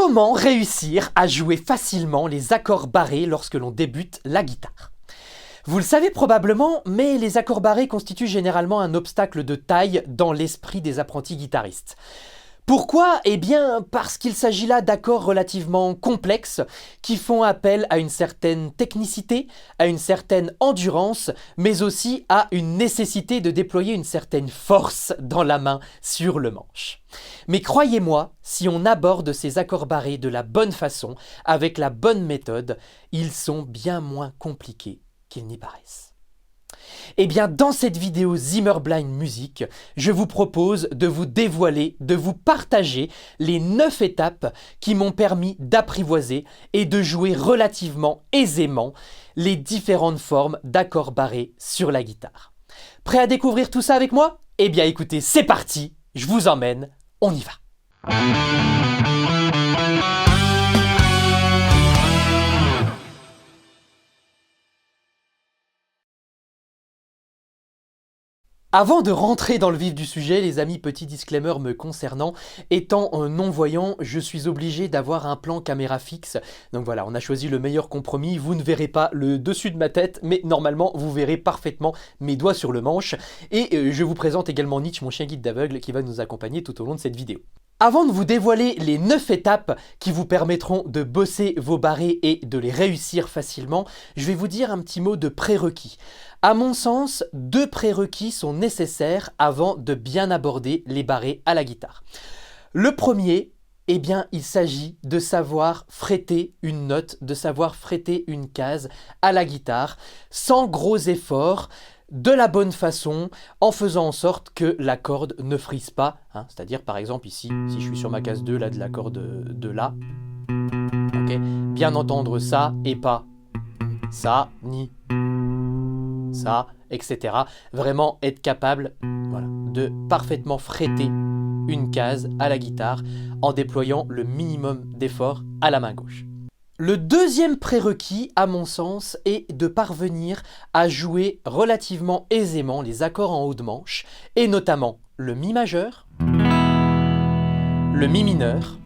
Comment réussir à jouer facilement les accords barrés lorsque l'on débute la guitare? Vous le savez probablement, mais les accords barrés constituent généralement un obstacle de taille dans l'esprit des apprentis guitaristes. Pourquoi? Eh bien parce qu'il s'agit là d'accords relativement complexes qui font appel à une certaine technicité, à une certaine endurance, mais aussi à une nécessité de déployer une certaine force dans la main sur le manche. Mais croyez-moi, si on aborde ces accords barrés de la bonne façon, avec la bonne méthode, ils sont bien moins compliqués qu'ils n'y paraissent. Eh bien, dans cette vidéo Zimmer Blind Music, je vous propose de vous dévoiler, de vous partager les 9 étapes qui m'ont permis d'apprivoiser et de jouer relativement aisément les différentes formes d'accords barrés sur la guitare. Prêt à découvrir tout ça avec moi? Eh bien écoutez, c'est parti, je vous emmène, on y va. Avant de rentrer dans le vif du sujet, les amis, petit disclaimer me concernant, étant non-voyant, je suis obligé d'avoir un plan caméra fixe. Donc voilà, on a choisi le meilleur compromis, vous ne verrez pas le dessus de ma tête, mais normalement vous verrez parfaitement mes doigts sur le manche. Et je vous présente également Nietzsche, mon chien guide d'aveugle, qui va nous accompagner tout au long de cette vidéo. Avant de vous dévoiler les 9 étapes qui vous permettront de bosser vos barrés et de les réussir facilement, je vais vous dire un petit mot de prérequis. À mon sens, 2 prérequis sont nécessaires avant de bien aborder les barrés à la guitare. Le premier, eh bien, il s'agit de savoir fretter une note, de savoir fretter une case à la guitare sans gros efforts, de la bonne façon, en faisant en sorte que la corde ne frise pas. C'est-à-dire, par exemple, ici, si je suis sur ma case 2, là, de la corde de La, okay, bien entendre ça et pas ça, ni ça, etc. Vraiment être capable, voilà, de parfaitement fretter une case à la guitare en déployant le minimum d'effort à la main gauche. Le deuxième prérequis, à mon sens, est de parvenir à jouer relativement aisément les accords en haut de manche, et notamment le Mi majeur, le Mi mineur,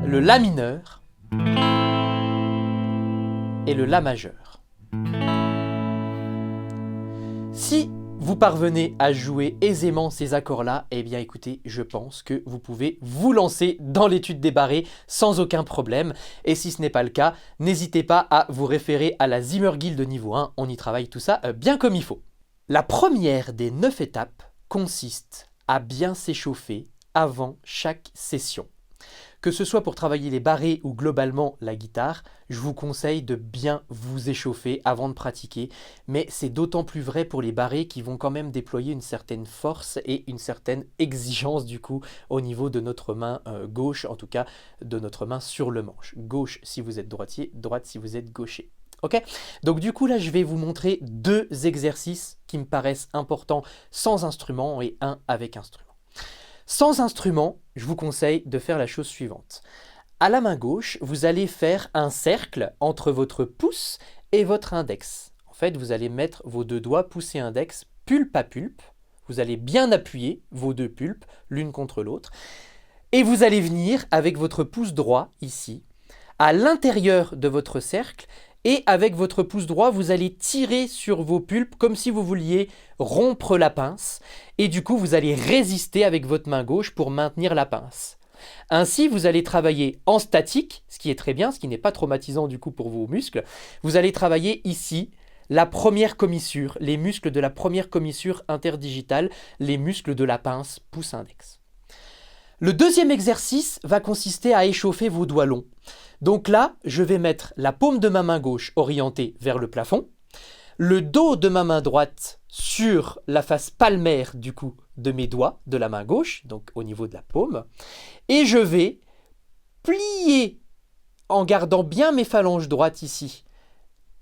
le La mineur et le La majeur. Si vous parvenez à jouer aisément ces accords-là, eh bien écoutez, je pense que vous pouvez vous lancer dans l'étude des barrés sans aucun problème. Et si ce n'est pas le cas, n'hésitez pas à vous référer à la Zimmer Guild niveau 1, on y travaille tout ça bien comme il faut. La première des 9 étapes consiste à bien s'échauffer avant chaque session. Que ce soit pour travailler les barrés ou globalement la guitare, je vous conseille de bien vous échauffer avant de pratiquer, mais c'est d'autant plus vrai pour les barrés qui vont quand même déployer une certaine force et une certaine exigence du coup au niveau de notre main gauche, en tout cas de notre main sur le manche. Gauche si vous êtes droitier, droite si vous êtes gaucher. Ok? Donc du coup là je vais vous montrer 2 exercices qui me paraissent importants sans instrument et un avec instrument. Sans instrument, je vous conseille de faire la chose suivante. À la main gauche, vous allez faire un cercle entre votre pouce et votre index. En fait, vous allez mettre vos 2 doigts, pouce et index, pulpe à pulpe. Vous allez bien appuyer vos 2 pulpes l'une contre l'autre. Et vous allez venir avec votre pouce droit, ici, à l'intérieur de votre cercle. Et avec votre pouce droit, vous allez tirer sur vos pulpes comme si vous vouliez rompre la pince. Et du coup, vous allez résister avec votre main gauche pour maintenir la pince. Ainsi, vous allez travailler en statique, ce qui est très bien, ce qui n'est pas traumatisant du coup pour vos muscles. Vous allez travailler ici la première commissure, les muscles de la première commissure interdigitale, les muscles de la pince pouce-index. Le deuxième exercice va consister à échauffer vos doigts longs. Donc là, je vais mettre la paume de ma main gauche orientée vers le plafond, le dos de ma main droite sur la face palmaire du coup de mes doigts de la main gauche, donc au niveau de la paume, et je vais plier en gardant bien mes phalanges droites ici,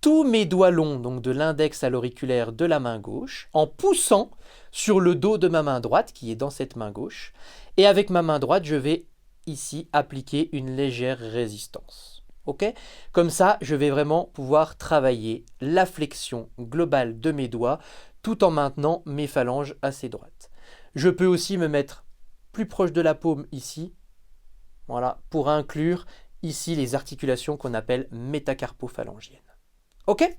tous mes doigts longs, donc de l'index à l'auriculaire de la main gauche, en poussant sur le dos de ma main droite qui est dans cette main gauche, et avec ma main droite, je vais ici appliquer une légère résistance. Ok? Comme ça, je vais vraiment pouvoir travailler la flexion globale de mes doigts tout en maintenant mes phalanges assez droites. Je peux aussi me mettre plus proche de la paume ici Voilà, pour inclure ici les articulations qu'on appelle métacarpophalangiennes. Ok?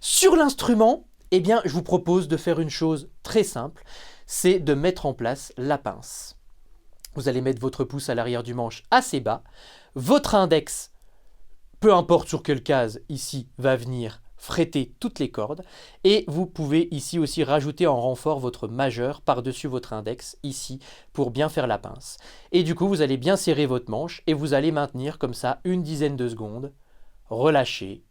Sur l'instrument, eh bien, je vous propose de faire une chose très simple, c'est de mettre en place la pince. Vous allez mettre votre pouce à l'arrière du manche assez bas, votre index, peu importe sur quelle case ici, va venir fréter toutes les cordes, et vous pouvez ici aussi rajouter en renfort votre majeur par-dessus votre index ici pour bien faire la pince. Et du coup, vous allez bien serrer votre manche et vous allez maintenir comme ça une dizaine de secondes, relâcher,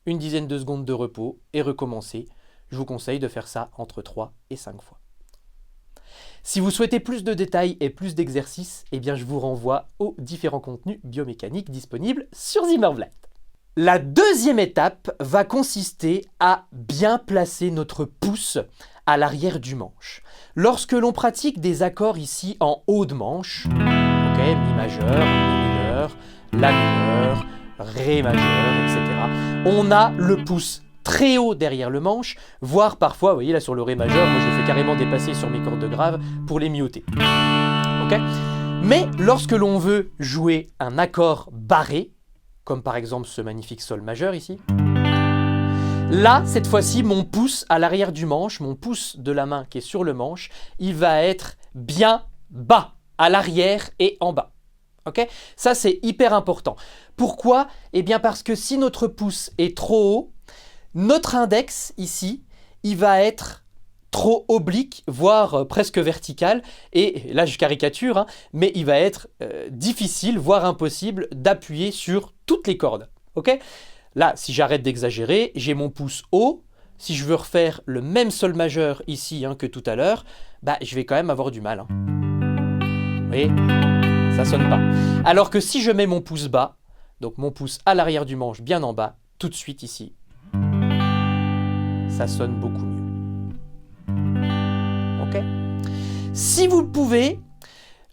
une dizaine de secondes de repos et recommencer. Je vous conseille de faire ça entre 3 et 5 fois. Si vous souhaitez plus de détails et plus d'exercices, eh bien je vous renvoie aux différents contenus biomécaniques disponibles sur Zimmerblatt. La deuxième étape va consister à bien placer notre pouce à l'arrière du manche. Lorsque l'on pratique des accords ici en haut de manche, okay, mi majeur, mi mineur, la mineur, ré majeur, etc., on a le pouce très haut derrière le manche, voire parfois, vous voyez là sur le ré majeur, moi je le fais carrément dépasser sur mes cordes graves pour les mioter. Okay, mais lorsque l'on veut jouer un accord barré, comme par exemple ce magnifique sol majeur ici, là, cette fois-ci, mon pouce à l'arrière du manche, mon pouce de la main qui est sur le manche, il va être bien bas, à l'arrière et en bas. Okay, ça, c'est hyper important. Pourquoi? Eh bien parce que si notre pouce est trop haut, notre index ici, il va être trop oblique, voire presque vertical, et là je caricature, hein, mais il va être difficile, voire impossible d'appuyer sur toutes les cordes. Okay, là, si j'arrête d'exagérer, j'ai mon pouce haut, si je veux refaire le même sol majeur ici que tout à l'heure, bah, je vais quand même avoir du mal. Hein. Vous voyez, ça sonne pas. Alors que si je mets mon pouce bas, donc mon pouce à l'arrière du manche bien en bas, tout de suite ici, ça sonne beaucoup mieux. Ok ? Si vous le pouvez,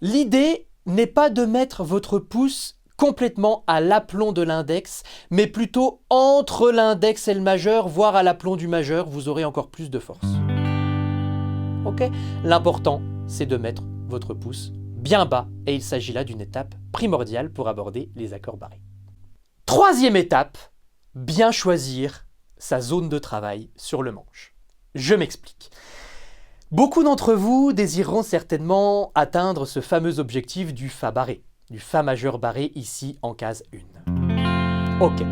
l'idée n'est pas de mettre votre pouce complètement à l'aplomb de l'index, mais plutôt entre l'index et le majeur, voire à l'aplomb du majeur, vous aurez encore plus de force. Ok ? L'important, c'est de mettre votre pouce bien bas, et il s'agit là d'une étape primordiale pour aborder les accords barrés. Troisième étape, bien choisir sa zone de travail sur le manche. Je m'explique. Beaucoup d'entre vous désireront certainement atteindre ce fameux objectif du Fa barré, du Fa majeur barré ici en case 1. Ok,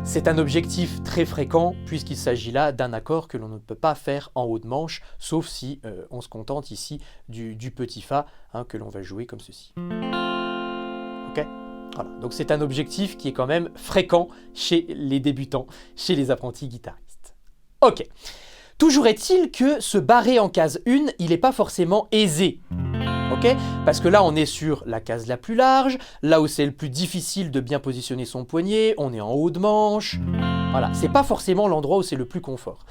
c'est un objectif très fréquent puisqu'il s'agit là d'un accord que l'on ne peut pas faire en haut de manche, sauf si on se contente ici du petit Fa que l'on va jouer comme ceci. Ok ? Voilà. Donc c'est un objectif qui est quand même fréquent chez les débutants, chez les apprentis guitaristes. Ok. Toujours est-il que ce barré en case 1, il n'est pas forcément aisé. Okay, parce que là, on est sur la case la plus large, là où c'est le plus difficile de bien positionner son poignet, on est en haut de manche. Voilà, c'est pas forcément l'endroit où c'est le plus confort.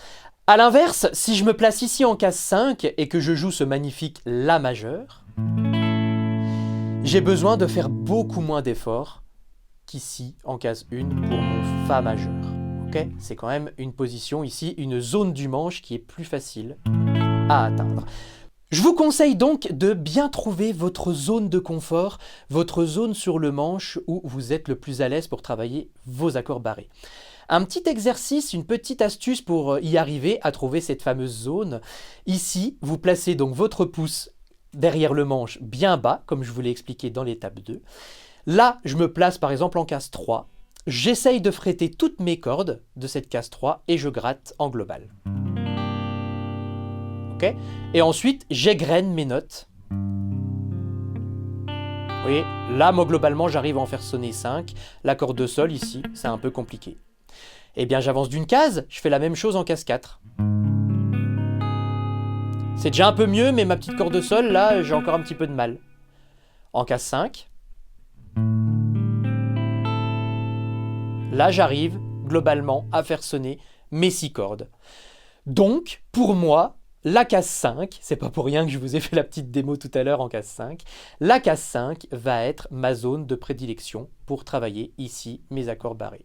A l'inverse, si je me place ici en case 5 et que je joue ce magnifique La majeur, j'ai besoin de faire beaucoup moins d'efforts qu'ici en case 1 pour mon Fa majeur. Okay, c'est quand même une position ici, une zone du manche qui est plus facile à atteindre. Je vous conseille donc de bien trouver votre zone de confort, votre zone sur le manche où vous êtes le plus à l'aise pour travailler vos accords barrés. Un petit exercice, une petite astuce pour y arriver à trouver cette fameuse zone. Ici, vous placez donc votre pouce derrière le manche bien bas, comme je vous l'ai expliqué dans l'étape 2. Là, je me place par exemple en case 3. J'essaye de fréter toutes mes cordes de cette case 3 et je gratte en global. Okay, et ensuite, j'égrène mes notes. Vous voyez, là, moi, globalement, j'arrive à en faire sonner 5. La corde de sol, ici, c'est un peu compliqué. Eh bien, j'avance d'une case, je fais la même chose en case 4. C'est déjà un peu mieux, mais ma petite corde de sol, là, j'ai encore un petit peu de mal. En case 5. Là, j'arrive, globalement, à faire sonner mes 6 cordes. Donc, pour moi, la case 5, c'est pas pour rien que je vous ai fait la petite démo tout à l'heure en case 5, la case 5 va être ma zone de prédilection pour travailler ici mes accords barrés.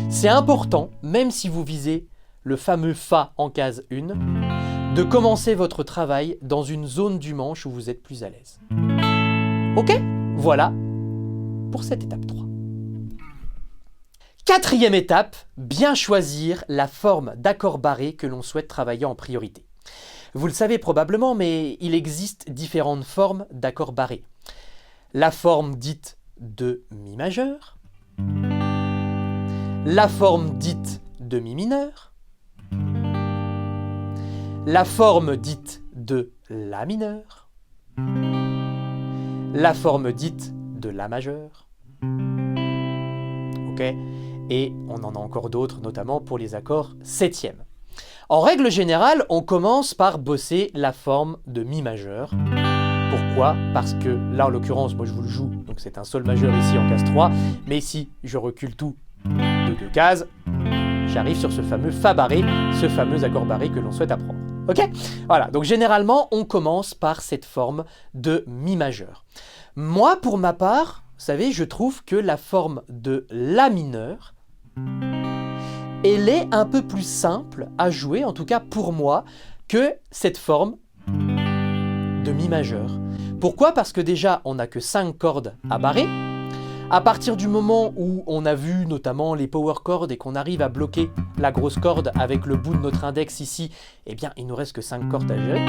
C'est important, même si vous visez le fameux Fa en case 1, de commencer votre travail dans une zone du manche où vous êtes plus à l'aise. Ok ? Voilà pour cette étape 3. Quatrième étape, bien choisir la forme d'accord barré que l'on souhaite travailler en priorité. Vous le savez probablement, mais il existe différentes formes d'accords barrés. La forme dite de Mi majeur, la forme dite de Mi mineur, la forme dite de La mineur, la forme dite de La majeur. Ok ? Et on en a encore d'autres, notamment pour les accords septièmes. En règle générale, on commence par bosser la forme de Mi majeur. Pourquoi ? Parce que là, en l'occurrence, moi je vous le joue, donc c'est un Sol majeur ici en case 3, mais si je recule tout de 2 cases, j'arrive sur ce fameux Fa barré, ce fameux accord barré que l'on souhaite apprendre. Ok ? Voilà, donc généralement, on commence par cette forme de Mi majeur. Moi, pour ma part, vous savez, je trouve que la forme de La mineur, elle est un peu plus simple à jouer, en tout cas pour moi, que cette forme de Mi majeur. Pourquoi ? Parce que déjà, on n'a que 5 cordes à barrer. À partir du moment où on a vu notamment les power chords et qu'on arrive à bloquer la grosse corde avec le bout de notre index ici, eh bien, il nous reste que 5 cordes à gérer.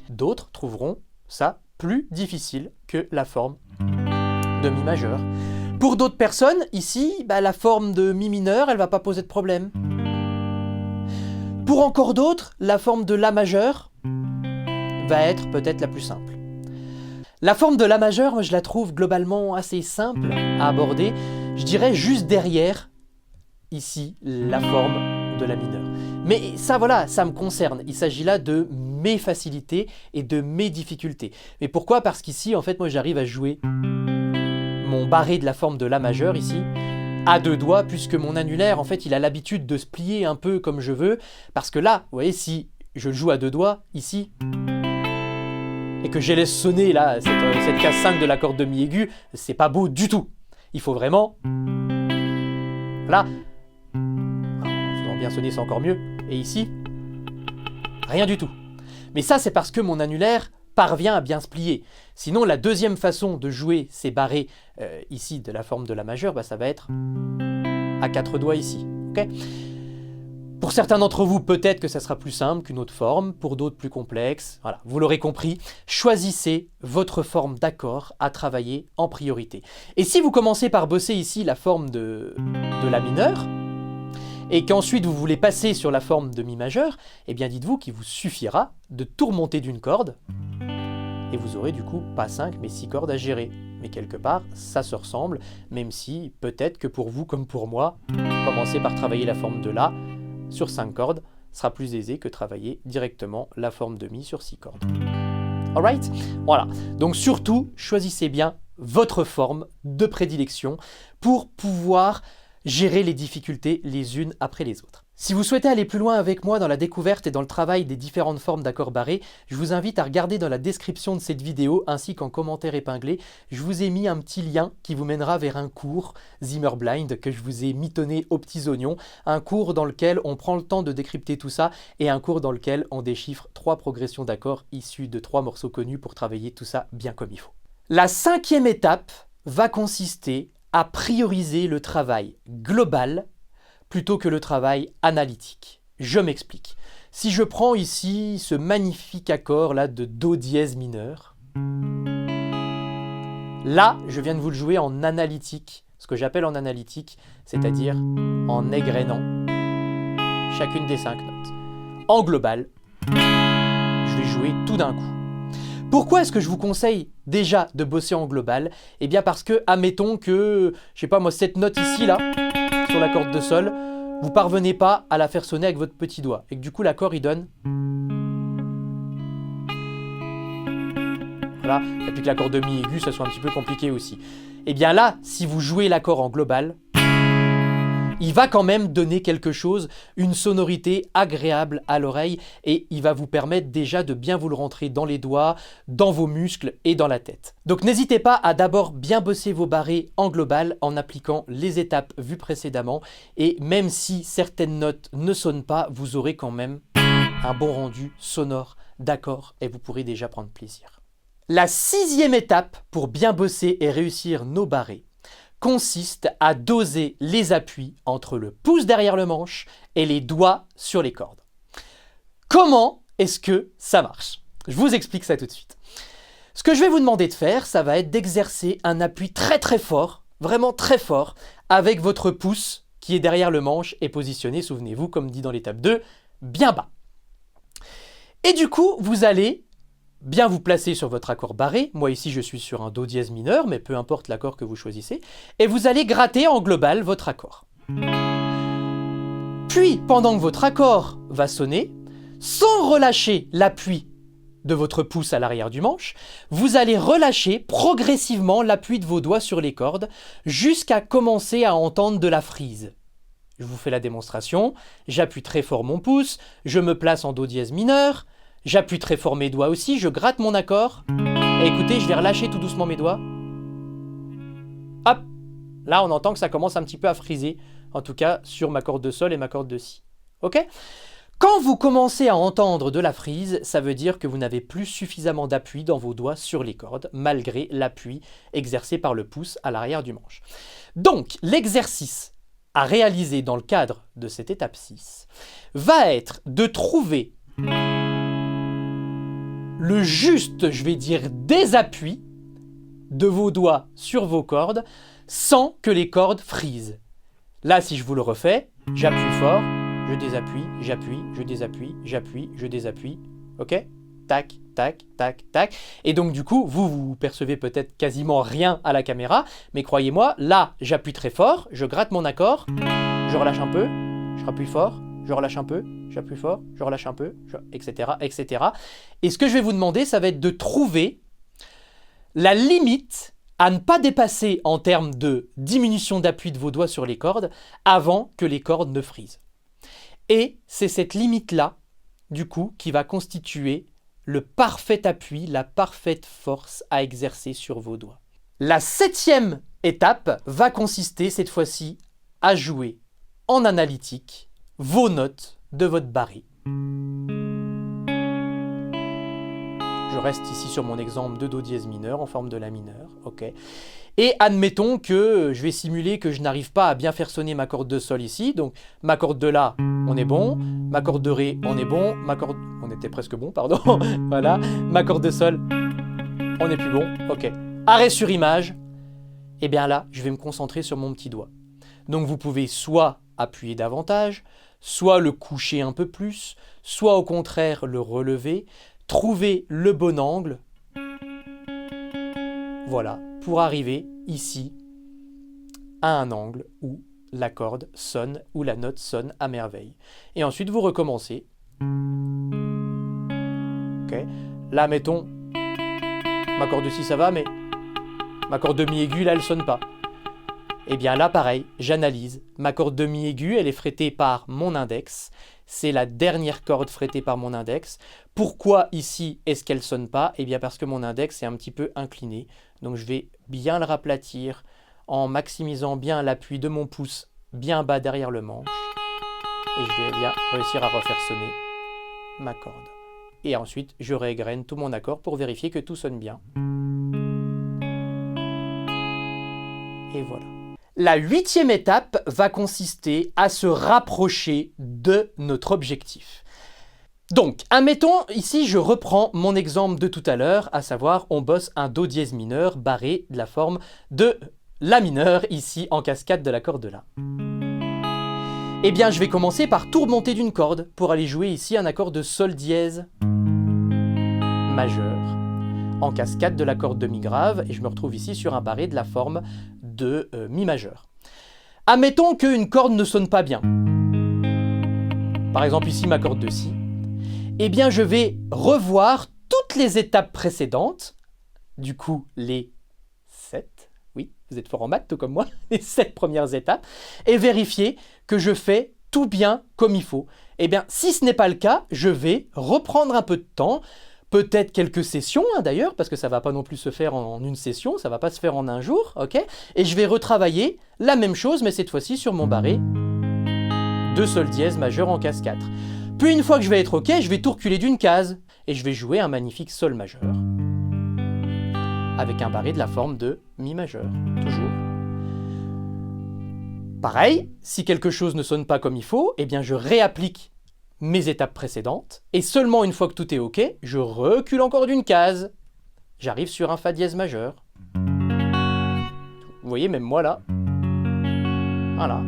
D'autres trouveront ça plus difficile que la forme de Mi majeur. Pour d'autres personnes, ici, la forme de Mi mineur, elle ne va pas poser de problème. Pour encore d'autres, la forme de La majeur va être peut-être la plus simple. La forme de La majeur, moi, je la trouve globalement assez simple à aborder. Je dirais juste derrière, ici, la forme de La mineur. Mais ça, voilà, ça me concerne. Il s'agit là de mes facilités et de mes difficultés. Mais pourquoi ? Parce qu'ici, en fait, moi, j'arrive à jouer mon barré de la forme de La majeur ici à 2 doigts, puisque mon annulaire, en fait, il a l'habitude de se plier un peu comme je veux, parce que là, vous voyez, si je le joue à 2 doigts ici, et que je laisse sonner là cette case 5 de l'accord de Mi aigu, c'est pas beau du tout. Il faut vraiment, là, en faisant bien sonner, c'est encore mieux, et ici, rien du tout. Mais ça, c'est parce que mon annulaire parvient à bien se plier. Sinon, la deuxième façon de jouer ces barrés ici de la forme de La majeur, ça va être à 4 doigts ici. Okay ? Pour certains d'entre vous, peut-être que ça sera plus simple qu'une autre forme, pour d'autres plus complexe. Voilà, vous l'aurez compris, choisissez votre forme d'accord à travailler en priorité. Et si vous commencez par bosser ici la forme de La mineur, et qu'ensuite vous voulez passer sur la forme de Mi majeur, eh bien dites-vous qu'il vous suffira de tout remonter d'une corde, et vous aurez du coup pas 5 mais 6 cordes à gérer. Mais quelque part, ça se ressemble, même si peut-être que pour vous comme pour moi, commencer par travailler la forme de La sur 5 cordes sera plus aisé que travailler directement la forme de Mi sur 6 cordes. Alright ? Voilà, donc surtout, choisissez bien votre forme de prédilection pour pouvoir gérer les difficultés les unes après les autres. Si vous souhaitez aller plus loin avec moi dans la découverte et dans le travail des différentes formes d'accords barrés, je vous invite à regarder dans la description de cette vidéo ainsi qu'en commentaire épinglé, je vous ai mis un petit lien qui vous mènera vers un cours Zimmerblind que je vous ai mitonné aux petits oignons, un cours dans lequel on prend le temps de décrypter tout ça et un cours dans lequel on déchiffre 3 progressions d'accords issues de 3 morceaux connus pour travailler tout ça bien comme il faut. La 5e étape va consister à prioriser le travail global plutôt que le travail analytique. Je m'explique. Si je prends ici ce magnifique accord là de Do dièse mineur, là, je viens de vous le jouer en analytique, ce que j'appelle en analytique, c'est-à-dire en égrénant chacune des 5 notes. En global, je vais jouer tout d'un coup. Pourquoi est-ce que je vous conseille déjà de bosser en global ? Eh bien parce que, admettons que, je sais pas moi, cette note ici là, sur la corde de Sol, vous parvenez pas à la faire sonner avec votre petit doigt, et que du coup l'accord il donne. Voilà, et puis que l'accord de Mi aigu, ça soit un petit peu compliqué aussi. Eh bien là, si vous jouez l'accord en global, il va quand même donner quelque chose, une sonorité agréable à l'oreille, et il va vous permettre déjà de bien vous le rentrer dans les doigts, dans vos muscles et dans la tête. Donc n'hésitez pas à d'abord bien bosser vos barrés en global en appliquant les étapes vues précédemment, et même si certaines notes ne sonnent pas, vous aurez quand même un bon rendu sonore d'accord et vous pourrez déjà prendre plaisir. La 6e étape pour bien bosser et réussir nos barrés consiste à doser les appuis entre le pouce derrière le manche et les doigts sur les cordes. Comment est-ce que ça marche? Je vous explique ça tout de suite. Ce que je vais vous demander de faire, ça va être d'exercer un appui très très fort, vraiment très fort, avec votre pouce qui est derrière le manche et positionné, souvenez-vous, comme dit dans l'étape 2, bien bas. Et du coup, vous allez bien vous placer sur votre accord barré. Moi ici, je suis sur un Do dièse mineur, mais peu importe l'accord que vous choisissez. Et vous allez gratter en global votre accord. Puis, pendant que votre accord va sonner, sans relâcher l'appui de votre pouce à l'arrière du manche, vous allez relâcher progressivement l'appui de vos doigts sur les cordes jusqu'à commencer à entendre de la frise. Je vous fais la démonstration, j'appuie très fort mon pouce, je me place en Do dièse mineur, j'appuie très fort mes doigts aussi, je gratte mon accord, et écoutez, je vais relâcher tout doucement mes doigts. Hop, là on entend que ça commence un petit peu à friser, en tout cas sur ma corde de sol et ma corde de si. Ok ? Quand vous commencez à entendre de la frise, ça veut dire que vous n'avez plus suffisamment d'appui dans vos doigts sur les cordes, malgré l'appui exercé par le pouce à l'arrière du manche. Donc, l'exercice à réaliser dans le cadre de cette étape 6 va être de trouver le juste, je vais dire, désappuis de vos doigts sur vos cordes sans que les cordes frisent. Là, si je vous le refais, j'appuie fort, je désappuie, j'appuie, je désappuie, j'appuie, je désappuie. Ok ? Tac, tac, tac, tac. Et donc du coup, vous percevez peut-être quasiment rien à la caméra, mais croyez-moi, là, j'appuie très fort, je gratte mon accord, je relâche un peu, je rappuie fort, je relâche un peu, j'appuie fort, je relâche un peu, etc., etc. Et ce que je vais vous demander, ça va être de trouver la limite à ne pas dépasser en termes de diminution d'appui de vos doigts sur les cordes avant que les cordes ne frisent. Et c'est cette limite-là, du coup, qui va constituer le parfait appui, la parfaite force à exercer sur vos doigts. La 7e étape va consister cette fois-ci à jouer en analytique vos notes de votre barré. Je reste ici sur mon exemple de Do dièse mineur en forme de La mineur, ok. Et admettons que je vais simuler que je n'arrive pas à bien faire sonner ma corde de sol ici. Donc ma corde de La, on est bon. Ma corde de Ré, on est bon. Ma corde... On était presque bon, pardon. Voilà. Ma corde de Sol, on n'est plus bon. Ok. Arrêt sur image. Et bien là, je vais me concentrer sur mon petit doigt. Donc vous pouvez soit appuyer davantage, soit le coucher un peu plus, soit au contraire le relever. Trouver le bon angle. Voilà. Pour arriver ici à un angle où la corde sonne, où la note sonne à merveille. Et ensuite, vous recommencez. Okay. Là, mettons, ma corde de si ça va, mais ma corde de mi aiguë, là, elle ne sonne pas. Et bien là, pareil, j'analyse. Ma corde de mi aiguë, elle est frettée par mon index. C'est la dernière corde frettée par mon index. Pourquoi ici est-ce qu'elle ne sonne pas? Eh bien parce que mon index est un petit peu incliné. Donc je vais bien le raplatir en maximisant bien l'appui de mon pouce bien bas derrière le manche. Et je vais bien réussir à refaire sonner ma corde. Et ensuite, je réégrène tout mon accord pour vérifier que tout sonne bien. Et voilà. La 8e étape va consister à se rapprocher de notre objectif. Donc, admettons, ici je reprends mon exemple de tout à l'heure, à savoir on bosse un Do dièse mineur barré de la forme de La mineur, ici en cascade de la corde de La. Eh bien, je vais commencer par tout remonter d'une corde pour aller jouer ici un accord de Sol dièse majeur en cascade de la corde de Mi grave et je me retrouve ici sur un barré de la forme de Mi majeur. Admettons qu'une corde ne sonne pas bien. Par exemple ici ma corde de Si. Eh bien je vais revoir toutes les étapes précédentes, du coup les 7, oui, vous êtes fort en maths tout comme moi, les 7 premières étapes, et vérifier que je fais tout bien comme il faut. Eh bien si ce n'est pas le cas, je vais reprendre un peu de temps, peut-être quelques sessions d'ailleurs, parce que ça ne va pas non plus se faire en une session, ça ne va pas se faire en un jour, ok? Et je vais retravailler la même chose, mais cette fois-ci sur mon barré de Sol dièse majeur en casse 4. Puis une fois que je vais être ok, je vais tout reculer d'une case, et je vais jouer un magnifique Sol majeur. avec un barré de la forme de Mi majeur, toujours. Pareil, si quelque chose ne sonne pas comme il faut, eh bien je réapplique mes étapes précédentes, et seulement une fois que tout est OK, je recule encore d'une case. J'arrive sur un Fa dièse majeur. Vous voyez, même moi là. Voilà.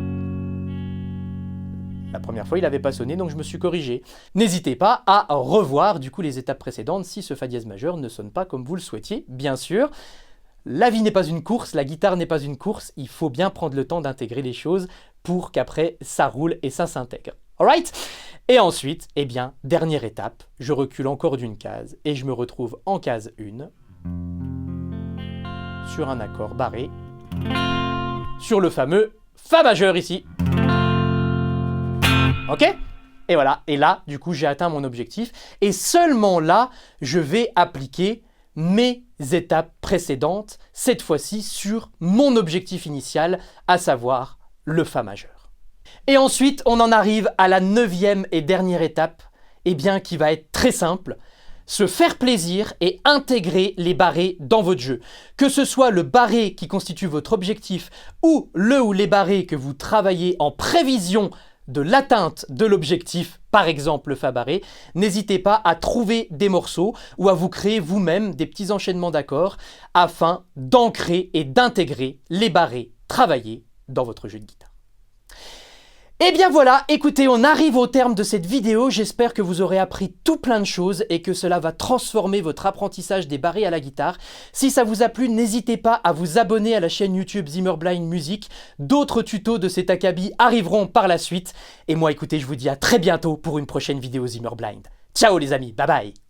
La première fois, il n'avait pas sonné, donc je me suis corrigé. N'hésitez pas à revoir du coup les étapes précédentes si ce Fa dièse majeur ne sonne pas comme vous le souhaitiez, bien sûr. La vie n'est pas une course, la guitare n'est pas une course, il faut bien prendre le temps d'intégrer les choses pour qu'après ça roule et ça s'intègre. Alright? Et ensuite, eh bien, dernière étape, je recule encore d'une case et je me retrouve en case 1 sur un accord barré, sur le fameux Fa majeur ici. Ok? Et voilà, et là, du coup, j'ai atteint mon objectif et seulement là, je vais appliquer mes étapes précédentes, cette fois-ci sur mon objectif initial, à savoir le Fa majeur. Et ensuite, on en arrive à la 9e et dernière étape, eh bien, qui va être très simple, se faire plaisir et intégrer les barrés dans votre jeu. Que ce soit le barré qui constitue votre objectif ou le ou les barrés que vous travaillez en prévision de l'atteinte de l'objectif, par exemple le Fa barré, n'hésitez pas à trouver des morceaux ou à vous créer vous-même des petits enchaînements d'accords afin d'ancrer et d'intégrer les barrés travaillés dans votre jeu de guitare. Et bien voilà, écoutez, on arrive au terme de cette vidéo, j'espère que vous aurez appris tout plein de choses et que cela va transformer votre apprentissage des barrés à la guitare. Si ça vous a plu, n'hésitez pas à vous abonner à la chaîne YouTube Zimmerblind Music. D'autres tutos de cet acabit arriveront par la suite. Et moi, écoutez, je vous dis à très bientôt pour une prochaine vidéo Zimmerblind. Ciao les amis, bye bye.